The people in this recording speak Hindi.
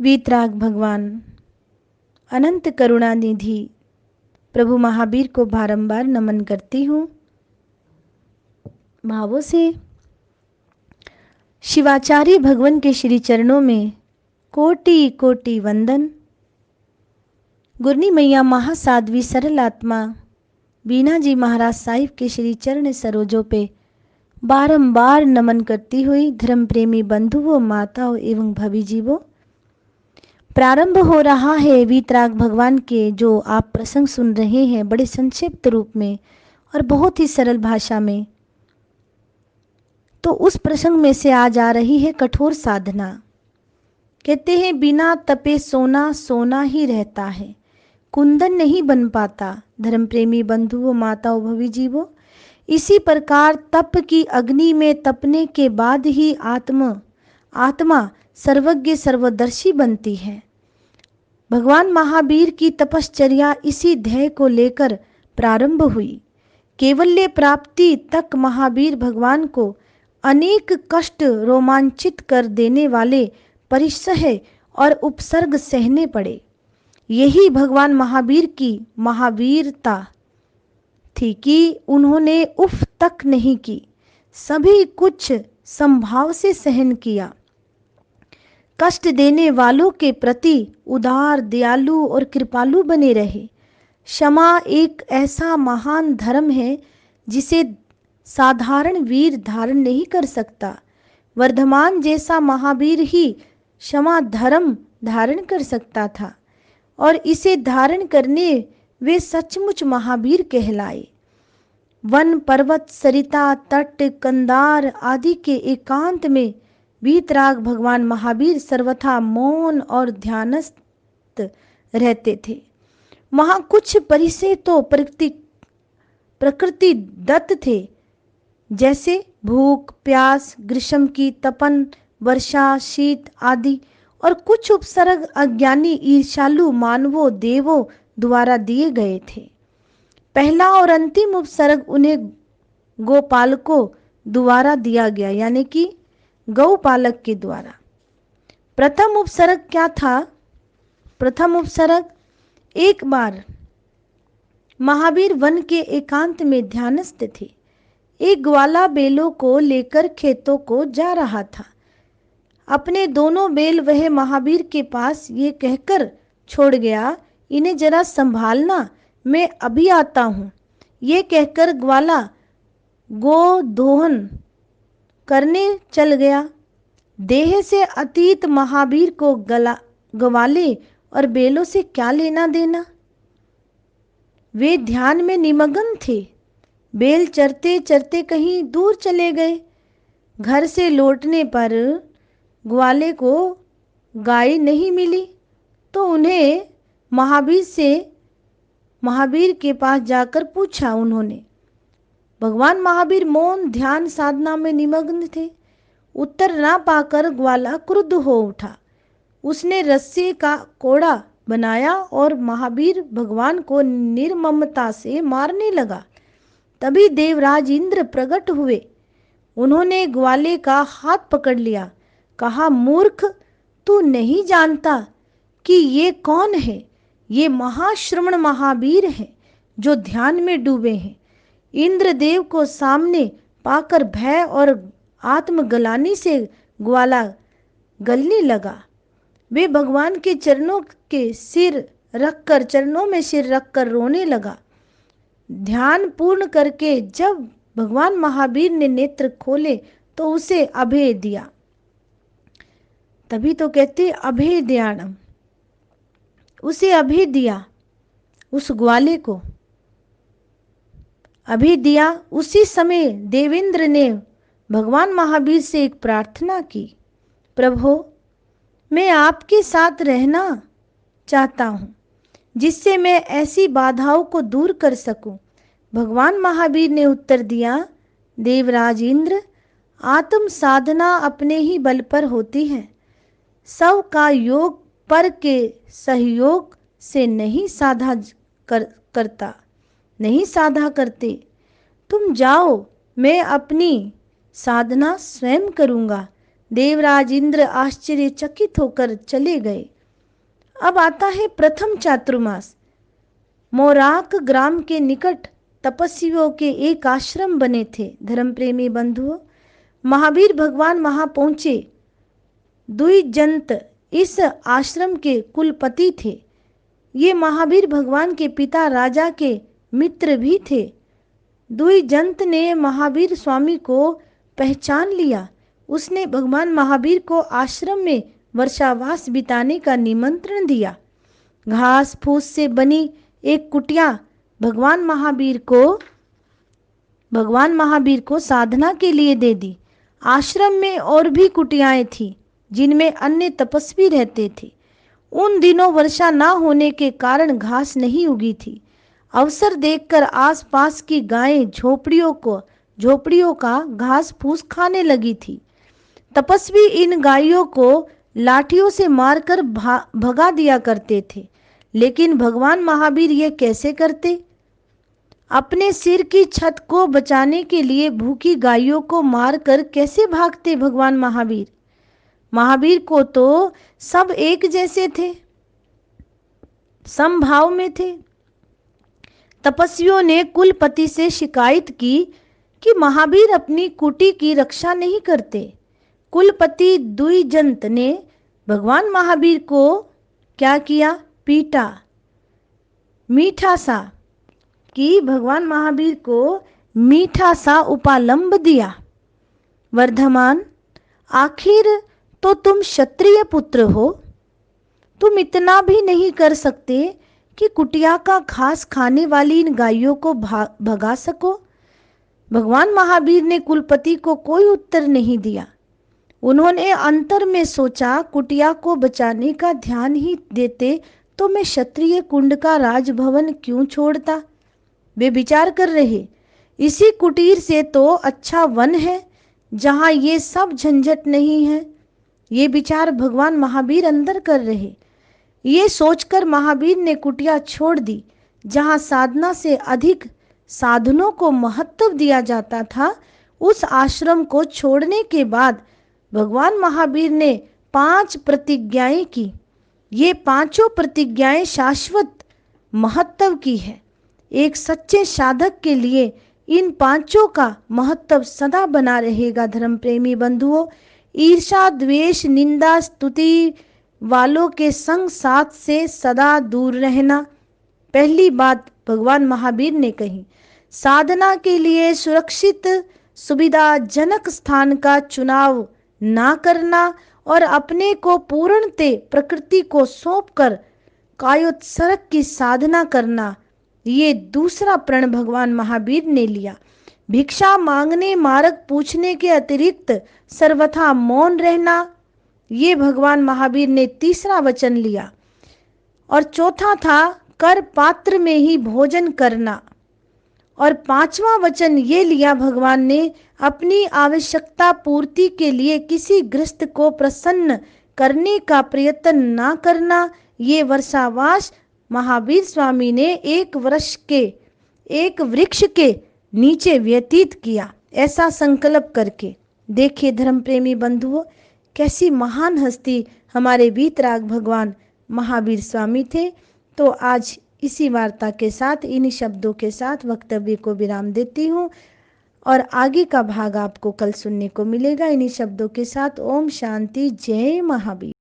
वीतराग भगवान अनंत करुणा निधि प्रभु महावीर को बारंबार नमन करती हूँ। भावों से शिवाचार्य भगवान के श्री चरणों में कोटि कोटि वंदन। गुरनी मैया महासाध्वी सरल आत्मा बीना जी महाराज साहिब के श्री चरण सरोजों पे बारंबार नमन करती हुई धर्म प्रेमी बंधुओं, माताओं एवं भवी जीवों, प्रारंभ हो रहा है वीतराग भगवान के जो आप प्रसंग सुन रहे हैं बड़े संक्षिप्त रूप में और बहुत ही सरल भाषा में। तो उस प्रसंग में से आज आ रही है कठोर साधना। कहते हैं बिना तपे सोना सोना ही रहता है, कुंदन नहीं बन पाता। धर्म प्रेमी बंधुओं, माताओं, भवी जीवों, इसी प्रकार तप की अग्नि में तपने के बाद ही आत्मा सर्वज्ञ सर्वदर्शी बनती है। भगवान महावीर की तपश्चर्या इसी ध्येय को लेकर प्रारंभ हुई। केवल्य प्राप्ति तक महावीर भगवान को अनेक कष्ट रोमांचित कर देने वाले परिसह और उपसर्ग सहने पड़े। यही भगवान महावीर की महावीरता थी कि उन्होंने उफ तक नहीं की, सभी कुछ संभाव से सहन किया। कष्ट देने वालों के प्रति उदार, दयालु और कृपालु बने रहे। क्षमा एक ऐसा महान धर्म है जिसे साधारण वीर धारण नहीं कर सकता। वर्धमान जैसा महावीर ही क्षमा धर्म धारण कर सकता था और इसे धारण करने वे सचमुच महावीर कहलाए। वन, पर्वत, सरिता, तट, कंदार आदि के एकांत में वीतराग भगवान महावीर सर्वथा मौन और ध्यानस्थ रहते थे। वहां कुछ परिसर तो प्रकृति दत्त थे, जैसे भूख, प्यास, ग्रीष्म की तपन, वर्षा, शीत आदि, और कुछ उपसर्ग अज्ञानी ईर्ष्यालु मानवों, देवों द्वारा दिए गए थे। पहला और अंतिम उपसर्ग उन्हें गोपालकों द्वारा दिया गया, यानी कि गौपालक के द्वारा। प्रथम उपसर्ग क्या था? प्रथम उपसर्ग, एक बार महावीर वन के एकांत में ध्यानस्थ थे। एक ग्वाला बेलों को लेकर खेतों को जा रहा था। अपने दोनों बेल वह महावीर के पास ये कहकर छोड़ गया, इन्हें जरा संभालना, मैं अभी आता हूं। ये कहकर ग्वाला गोदोहन करने चल गया। देह से अतीत महावीर को ग्वाले और बेलों से क्या लेना देना? वे ध्यान में निमग्न थे। बेल चरते चरते कहीं दूर चले गए। घर से लौटने पर ग्वाले को गाय नहीं मिली तो उन्हें महावीर के पास जाकर पूछा उन्होंने। भगवान महावीर मौन ध्यान साधना में निमग्न थे। उत्तर ना पाकर ग्वाला क्रुद्ध हो उठा। उसने रस्सी का कोड़ा बनाया और महावीर भगवान को निर्ममता से मारने लगा। तभी देवराज इंद्र प्रकट हुए। उन्होंने ग्वाले का हाथ पकड़ लिया, कहा, मूर्ख, तू नहीं जानता कि ये कौन है? ये महाश्रमण महावीर हैं जो ध्यान में डूबे हैं। इंद्रदेव को सामने पाकर भय और आत्मग्लानि से ग्वाला गलने लगा। वे भगवान के चरणों में सिर रखकर रोने लगा। ध्यान पूर्ण करके जब भगवान महावीर ने नेत्र खोले तो उसे अभय दिया। तभी तो कहते अभय दयानम, उसे अभय दिया, उस ग्वाले को अभय दिया। उसी समय देवेंद्र ने भगवान महावीर से एक प्रार्थना की, प्रभु, मैं आपके साथ रहना चाहता हूँ जिससे मैं ऐसी बाधाओं को दूर कर सकूं। भगवान महावीर ने उत्तर दिया, देवराज इंद्र, आत्म साधना अपने ही बल पर होती है। सब का योग पर के सहयोग से नहीं साधा करते। तुम जाओ, मैं अपनी साधना स्वयं करूंगा। देवराज इंद्र आश्चर्यचकित होकर चले गए। अब आता है प्रथम चातुर्मास। मोराक ग्राम के निकट तपस्वियों के एक आश्रम बने थे। धर्म प्रेमी बंधुओं, महावीर भगवान वहां पहुंचे। द्विजंत इस आश्रम के कुलपति थे। ये महावीर भगवान के पिता राजा के मित्र भी थे। द्विजंत ने महावीर स्वामी को पहचान लिया। उसने भगवान महावीर को आश्रम में वर्षावास बिताने का निमंत्रण दिया। घास फूस से बनी एक कुटिया भगवान महावीर को साधना के लिए दे दी। आश्रम में और भी कुटियाएं थीं जिनमें अन्य तपस्वी रहते थे। उन दिनों वर्षा ना होने के कारण घास नहीं उगी थी। अवसर देखकर आसपास की गायें झोपड़ियों का घास फूस खाने लगी थी। तपस्वी इन गायों को लाठियों से मारकर भगा दिया करते थे। लेकिन भगवान महावीर ये कैसे करते? अपने सिर की छत को बचाने के लिए भूखी गायों को मारकर कैसे भागते भगवान महावीर? महावीर को तो सब एक जैसे थे, समभाव में थे। तपस्वियों ने कुलपति से शिकायत की कि महावीर अपनी कुटी की रक्षा नहीं करते। कुलपति द्विजंत ने भगवान महावीर को क्या किया? पीटा। भगवान महावीर को मीठा सा उपालंब दिया। वर्धमान, आखिर तो तुम क्षत्रिय पुत्र हो, तुम इतना भी नहीं कर सकते कि कुटिया का घास खाने वाली इन गायों को भगा सको? भगवान महावीर ने कुलपति को कोई उत्तर नहीं दिया। उन्होंने अंतर में सोचा, कुटिया को बचाने का ध्यान ही देते तो मैं क्षत्रिय कुंड का राजभवन क्यों छोड़ता? वे विचार कर रहे, इसी कुटीर से तो अच्छा वन है जहां ये सब झंझट नहीं है। ये विचार भगवान महावीर अंदर कर रहे। ये सोचकर महावीर ने कुटिया छोड़ दी। जहां साधना से अधिक साधनों को महत्व दिया जाता था, उस आश्रम को छोड़ने के बाद भगवान महावीर ने 5 प्रतिज्ञाएं की। ये पांचों प्रतिज्ञाएं शाश्वत महत्व की है। एक सच्चे साधक के लिए इन पांचों का महत्व सदा बना रहेगा। धर्म प्रेमी बंधुओं, ईर्षा, द्वेष, निंदा, स्तुति वालों के संग साथ से सदा दूर रहना। पहली बात भगवान महावीर ने कही, साधना के लिए सुरक्षित सुविधाजनक स्थान का चुनाव ना करना और अपने को पूर्णतः प्रकृति को सौंपकर कायोत्सर्ग की साधना करना। ये दूसरा प्रण भगवान महावीर ने लिया। भिक्षा मांगने, मार्ग पूछने के अतिरिक्त सर्वथा मौन रहना, ये भगवान महावीर ने तीसरा वचन लिया। और चौथा था कर पात्र में ही भोजन करना। और 5वां वचन ये लिया भगवान ने, अपनी आवश्यकता पूर्ति के लिए किसी गृहस्थ को प्रसन्न करने का प्रयत्न ना करना। ये वर्षावास महावीर स्वामी ने एक वृक्ष के नीचे व्यतीत किया, ऐसा संकल्प करके। देखिए धर्म प्रेमी बंधुओं, कैसी महान हस्ती हमारे वीतराग भगवान महावीर स्वामी थे। तो आज इसी वार्ता के साथ, इन्हीं शब्दों के साथ वक्तव्य को विराम देती हूँ और आगे का भाग आपको कल सुनने को मिलेगा इन्हीं शब्दों के साथ। ओम शांति, जय महावीर।